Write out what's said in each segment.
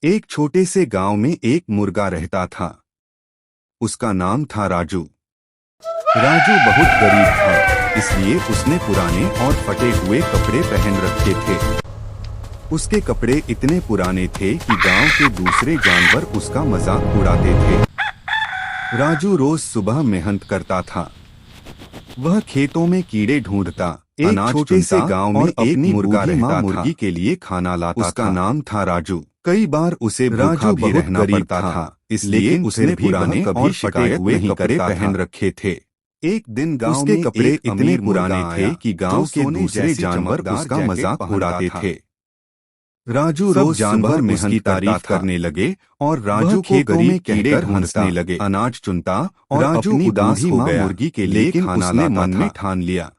एक छोटे से गांव में एक मुर्गा रहता था। उसका नाम था राजू। राजू बहुत गरीब था, इसलिए उसने पुराने और फटे हुए कपड़े पहन रखे थे। उसके कपड़े इतने पुराने थे कि गांव के दूसरे जानवर उसका मजाक उड़ाते थे। राजू रोज सुबह मेहनत करता था। वह खेतों में कीड़े ढूंढता, एक छोटे से गांव में एक मुर्गा रहता था, मुर्गी के लिए खाना लाता। उसका नाम था राजू। कई बार उसे भूखा भी रहना पड़ता था, इसलिए उसने पुराने और फटे हुए कपड़े पहन रखे थे। एक दिन गांव में कपड़े इतने पुराने थे कि गांव के दूसरे जानवर उसका मजाक उड़ाते थे। राजू रोज जानवर में उसकी तारीफ करने लगे और राजू को गरीब कहकर हंसने लगे। अनाज चुनता और राजू उदास हो गया मुर्गी के लिए खाना लाता। मन में ठान लिया।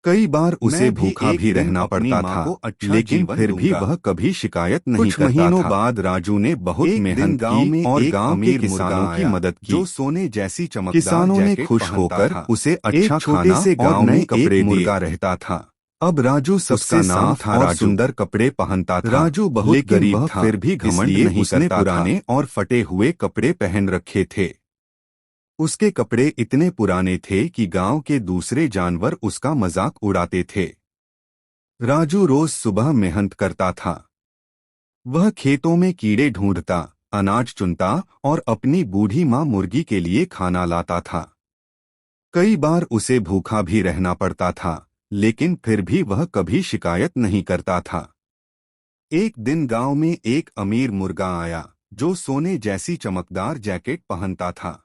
कई बार उसे भूखा भी रहना पड़ता था, लेकिन फिर भी वह कभी शिकायत नहीं करता था। कुछ महीनों बाद राजू ने बहुत मेहनत की और गांव के किसानों की मदद की, जो सोने जैसी चमकदार। किसानों ने खुश होकर उसे अच्छा खाना और नए कपड़े मुर्गा रहता था। अब राजू सबका नाम था और सुंदर कपड़े पहनता था। राजू बहुत गरीब था, फिर भी घमंड नहीं करता। पुराने और फटे हुए कपड़े पहन रखे थे। उसके कपड़े इतने पुराने थे कि गांव के दूसरे जानवर उसका मजाक उड़ाते थे। राजू रोज सुबह मेहनत करता था। वह खेतों में कीड़े ढूंढता, अनाज चुनता और अपनी बूढ़ी माँ मुर्गी के लिए खाना लाता था। कई बार उसे भूखा भी रहना पड़ता था, लेकिन फिर भी वह कभी शिकायत नहीं करता था। एक दिन गांव में एक अमीर मुर्गा आया, जो सोने जैसी चमकदार जैकेट पहनता था।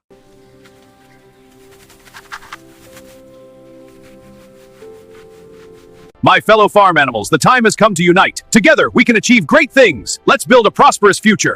My fellow farm animals, the time has come to unite. Together, we can achieve great things. Let's build a prosperous future.